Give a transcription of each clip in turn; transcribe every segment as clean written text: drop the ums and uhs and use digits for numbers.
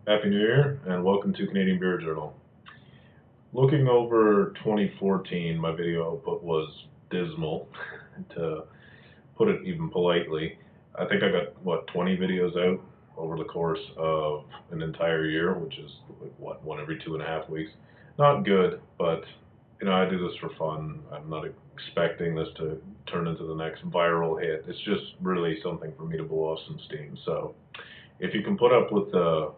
Happy New Year and welcome to Canadian Beer Journal. Looking over 2014, my video output was dismal, to put it even politely. I think I got, 20 videos out over the course of an entire year, which is, one every 2.5 weeks. Not good, but, I do this for fun. I'm not expecting this to turn into the next viral hit. It's just really something for me to blow off some steam. So, if you can put up with the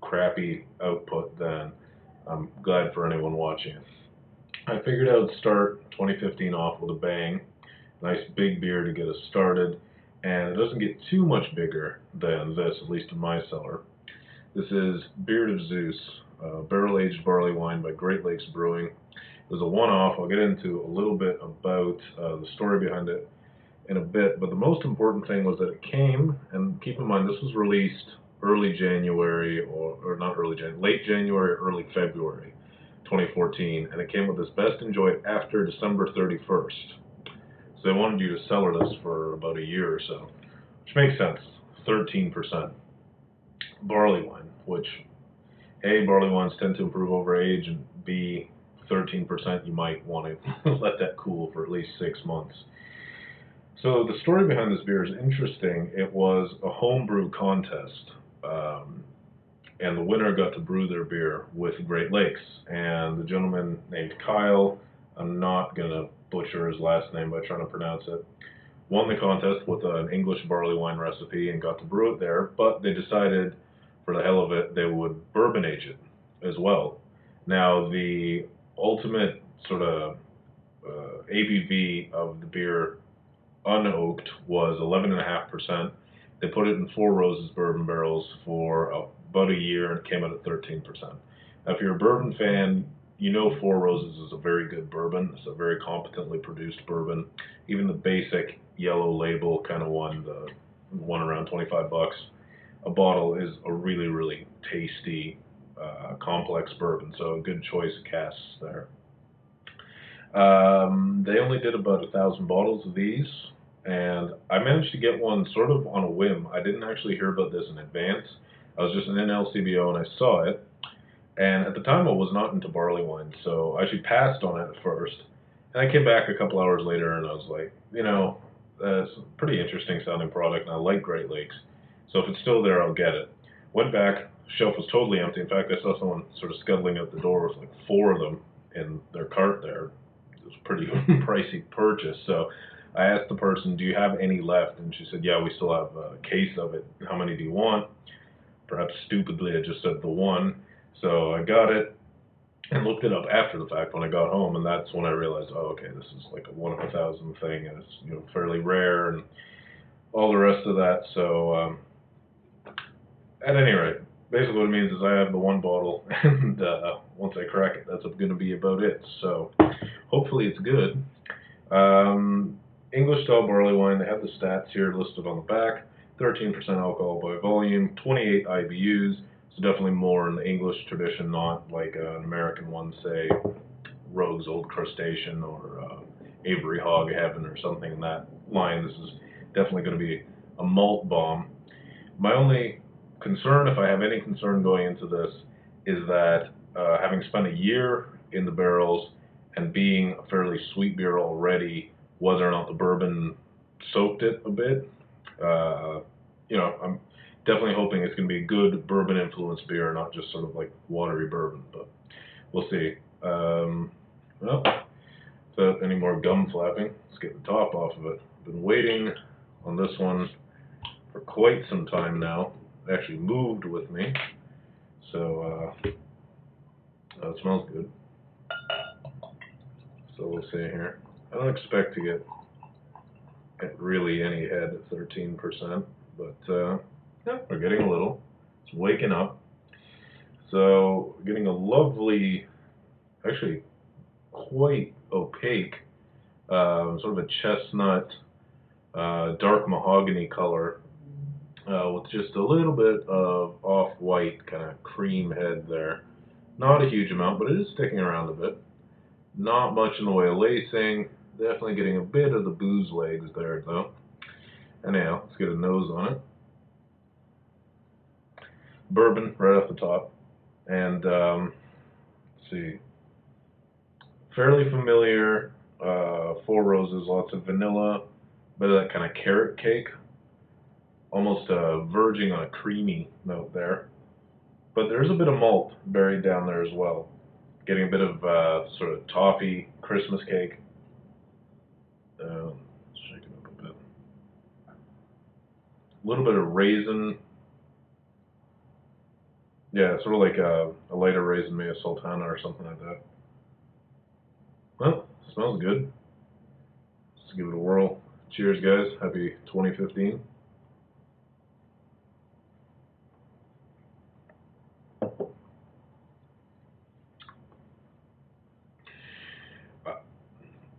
crappy output, then I'm glad for anyone watching it. I figured I would start 2015 off with a bang. Nice big beer to get us started, and it doesn't get too much bigger than this, at least in my cellar. This is Beard of Zeus, barrel-aged barley wine by Great Lakes Brewing. It was a one-off. I'll get into a little bit about the story behind it in a bit, but the most important thing was that it came, and keep in mind this was released early January, or not early January, late January, early February 2014, and it came with this best enjoyed after December 31st. So they wanted you to cellar this for about a year or so, which makes sense. 13% barley wine, which A, barley wines tend to improve over age, and B, 13% you might want to let that cool for at least 6 months. So the story behind this beer is interesting. It was a homebrew contest, and the winner got to brew their beer with Great Lakes. And the gentleman named Kyle, I'm not going to butcher his last name by trying to pronounce it, won the contest with an English barley wine recipe and got to brew it there, but they decided, for the hell of it, they would bourbon age it as well. Now, the ultimate sort of ABV of the beer unoaked was 11.5%. They put it in Four Roses bourbon barrels for about a year and it came out at 13%. Now, if you're a bourbon fan, you know Four Roses is a very good bourbon. It's a very competently produced bourbon. Even the basic yellow label kind of one, the one around 25 bucks a bottle, is a really, really tasty, complex bourbon. So a good choice of casks there. They only did about 1,000 bottles of these, and I managed to get one sort of on a whim. I didn't actually hear about this in advance. I was just in an LCBO and I saw it, and at the time I was not into barley wine, so I actually passed on it at first. And I came back a couple hours later and I was like, that's a pretty interesting sounding product, and I like Great Lakes, so if it's still there, I'll get it. Went back, shelf was totally empty. In fact, I saw someone sort of scuttling out the door with like 4 of them in their cart there. It was a pretty pricey purchase. So I asked the person, do you have any left? And she said, yeah, we still have a case of it. How many do you want? Perhaps stupidly, I just said the one. So I got it and looked it up after the fact when I got home, and that's when I realized, oh, okay, this is like a 1 of 1,000 thing, and it's fairly rare and all the rest of that. So at any rate, basically what it means is I have the one bottle, and once I crack it, that's going to be about it. So hopefully it's good. English style barley wine, they have the stats here listed on the back. 13% alcohol by volume, 28 IBUs, so definitely more in the English tradition, not like an American one, say Rogue's Old Crustacean or Avery Hog Heaven or something in that line. This is definitely going to be a malt bomb. My only concern, if I have any concern going into this, is that having spent a year in the barrels and being a fairly sweet beer already, whether or not the bourbon soaked it a bit. I'm definitely hoping it's going to be a good bourbon influenced beer, not just sort of like watery bourbon, but we'll see. Well, without any more gum flapping, let's get the top off of it. Been waiting on this one for quite some time now. It actually moved with me, so it smells good. So we'll see here. I don't expect to get really any head at 13%, but yeah, we're getting a little. It's waking up. So getting a lovely, actually quite opaque, sort of a chestnut, dark mahogany color, with just a little bit of off-white kind of cream head there. Not a huge amount, but it is sticking around a bit. Not much in the way of lacing. Definitely getting a bit of the booze legs there, though. Anyhow, let's get a nose on it. bourbon right off the top, and let's see, fairly familiar. Four Roses, lots of vanilla, bit of that kind of carrot cake, almost verging on a creamy note there. But there's a bit of malt buried down there as well. Getting a bit of sort of toffee Christmas cake. Shake it up a bit. A little bit of raisin. Yeah, sort of like a lighter raisin, maybe a sultana or something like that. Well, smells good. Let's give it a whirl. Cheers, guys. Happy 2015.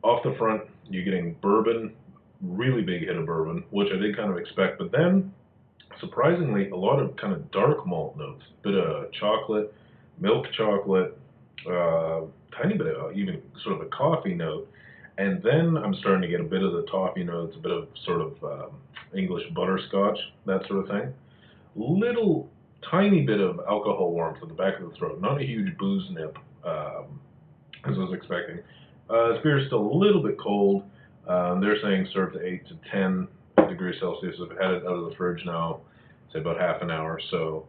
Off the front, you're getting bourbon, really big hit of bourbon, which I did kind of expect, but then, surprisingly, a lot of kind of dark malt notes. Bit of chocolate, milk chocolate, tiny bit of even sort of a coffee note. And then I'm starting to get a bit of the toffee notes, a bit of sort of English butterscotch, that sort of thing. Little tiny bit of alcohol warmth at the back of the throat, not a huge booze nip as I was expecting. This beer is still a little bit cold. They're saying served to 8 to 10 degrees Celsius. I've had it out of the fridge now, say about half an hour, so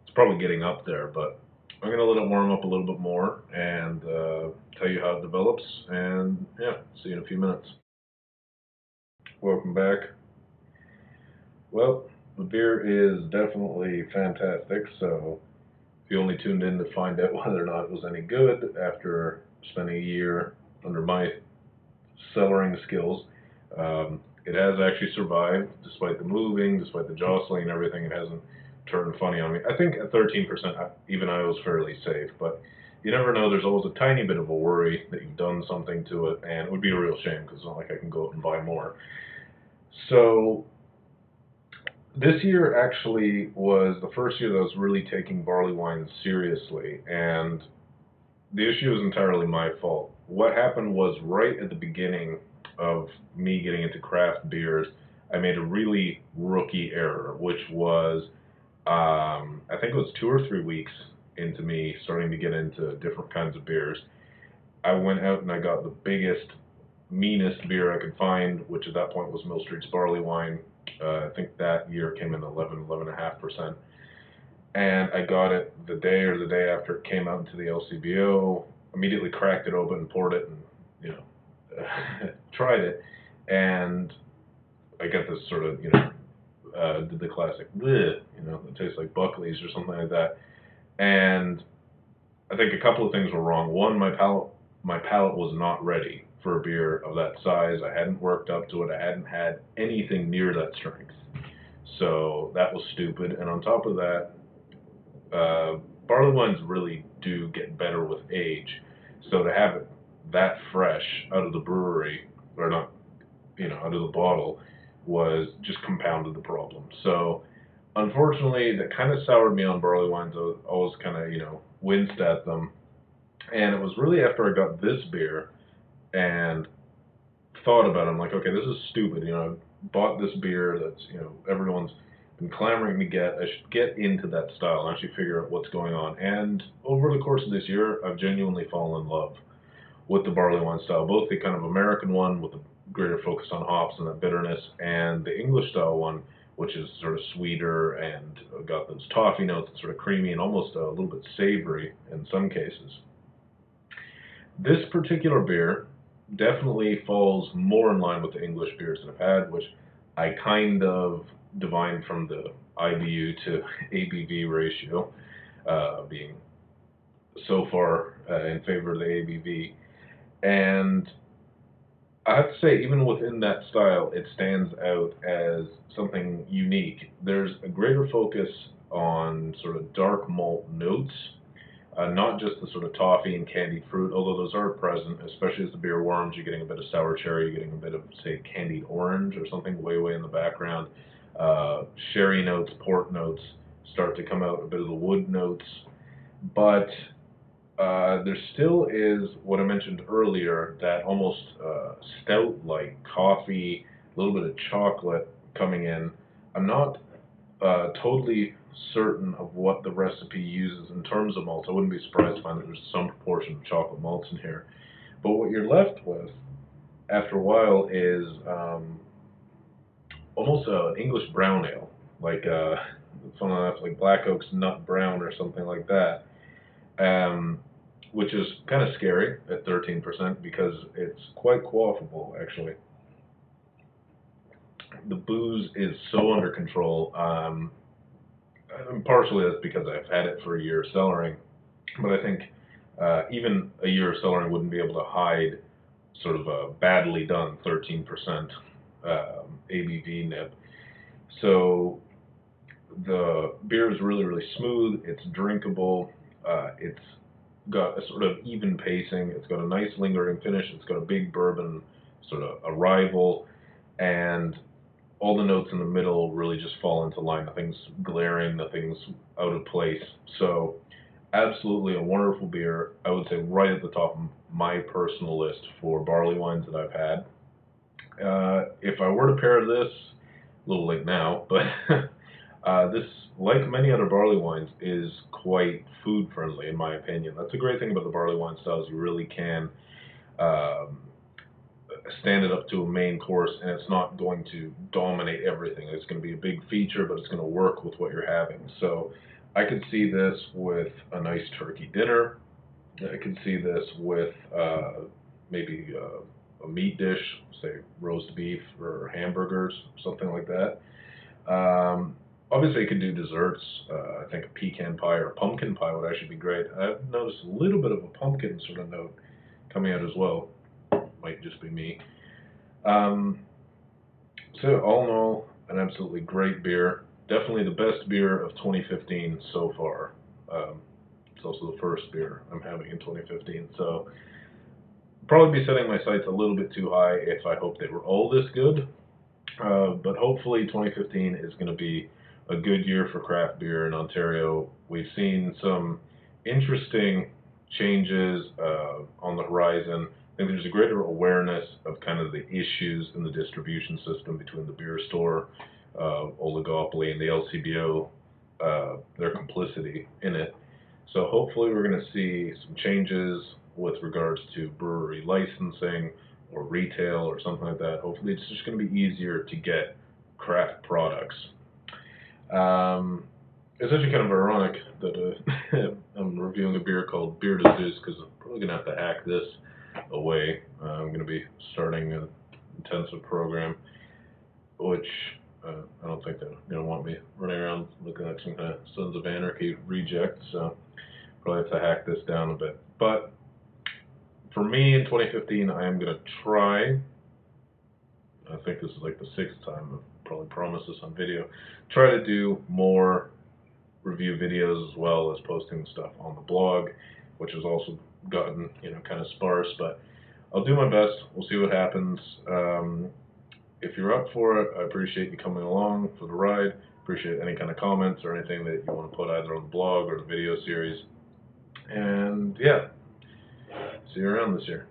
it's probably getting up there, but I'm going to let it warm up a little bit more and tell you how it develops, and yeah, see you in a few minutes. Welcome back. Well, the beer is definitely fantastic, so if you only tuned in to find out whether or not it was any good after spending a year under my cellaring skills, it has actually survived despite the moving, despite the jostling and everything. It hasn't turned funny on me. I think at 13%, even I was fairly safe, but you never know. There's always a tiny bit of a worry that you've done something to it, and it would be a real shame because it's not like I can go out and buy more. So this year actually was the first year that I was really taking barley wine seriously, and the issue is entirely my fault. What happened was right at the beginning of me getting into craft beers, I made a really rookie error, which was I think it was 2 or 3 weeks into me starting to get into different kinds of beers. I went out and I got the biggest, meanest beer I could find, which at that point was Mill Street's barley wine. I think that year came in 11.5%. And I got it the day or the day after it came out into the LCBO, immediately cracked it open and poured it and, you know, tried it. And I got this sort of, did the classic, bleh, it tastes like Buckley's or something like that. And I think a couple of things were wrong. One, my palate was not ready for a beer of that size. I hadn't worked up to it. I hadn't had anything near that strength. So that was stupid. And on top of that, barley wines really do get better with age. So to have it that fresh out of the brewery, or not, out of the bottle, was just compounded the problem. So unfortunately, that kind of soured me on barley wines. I was always kind of, winced at them. And it was really after I got this beer and thought about it, I'm like, okay, this is stupid. I bought this beer that's, everyone's been clamoring to get. I should get into that style and actually figure out what's going on. And over the course of this year, I've genuinely fallen in love with the barley wine style, both the kind of American one with the greater focus on hops and that bitterness, and the English style one, which is sort of sweeter and got those toffee notes, sort of creamy and almost a little bit savory in some cases. This particular beer definitely falls more in line with the English beers that I've had, which I kind of divined from the IBU to ABV ratio, being so far in favor of the ABV. And I have to say, even within that style, it stands out as something unique. There's a greater focus on sort of dark malt notes, not just the sort of toffee and candied fruit, although those are present, especially as the beer warms. You're getting a bit of sour cherry, you're getting a bit of, say, candied orange or something way in the background. Sherry notes, port notes start to come out, a bit of the wood notes. But there still is what I mentioned earlier, that almost stout-like coffee, a little bit of chocolate coming in. I'm not totally certain of what the recipe uses in terms of malts. I wouldn't be surprised to find that there's some proportion of chocolate malts in here. But what you're left with after a while is almost an English brown ale, like something that's like Black Oak's Nut Brown or something like that, which is kind of scary at 13% because it's quite quaffable, actually. The booze is so under control. And partially that's because I've had it for a year of cellaring, but I think even a year of cellaring wouldn't be able to hide sort of a badly done 13% ABV nib. So the beer is really, really smooth. It's drinkable. It's got a sort of even pacing. It's got a nice lingering finish. It's got a big bourbon sort of arrival, and all the notes in the middle really just fall into line. Nothing's glaring, nothing's out of place. So absolutely a wonderful beer. I would say right at the top of my personal list for barley wines that I've had. If I were to pair this, a little late now, but this, like many other barley wines, is quite food friendly in my opinion. That's a great thing about the barley wine styles. You really can stand it up to a main course, and it's not going to dominate everything. It's going to be a big feature, but it's going to work with what you're having. So I could see this with a nice turkey dinner. I could see this with maybe a meat dish, say roast beef or hamburgers, something like that. Obviously, you could do desserts. I think a pecan pie or a pumpkin pie would actually be great. I've noticed a little bit of a pumpkin sort of note coming out as well. Might just be me. So all in all, an absolutely great beer. Definitely the best beer of 2015 so far. It's also the first beer I'm having in 2015. So probably be setting my sights a little bit too high if I hope they were all this good. But hopefully 2015 is going to be a good year for craft beer in Ontario. We've seen some interesting changes on the horizon. I think there's a greater awareness of kind of the issues in the distribution system between the beer store oligopoly and the LCBO, their complicity in it. So hopefully we're going to see some changes with regards to brewery licensing or retail or something like that. Hopefully it's just going to be easier to get craft products. It's actually kind of ironic that I'm reviewing a beer called Beer to Zeus, because I'm probably going to have to hack this away. I'm going to be starting an intensive program, which I don't think they're going to want me running around looking like some kind of Sons of Anarchy reject, so probably have to hack this down a bit. But for me in 2015, I am going to try, I think this is like the 6th time I've probably promised this on video, try to do more review videos as well as posting stuff on the blog, which has also gotten, kind of sparse, but I'll do my best. We'll see what happens. If you're up for it, I appreciate you coming along for the ride. Appreciate any kind of comments or anything that you want to put either on the blog or the video series. And yeah, see you around this year.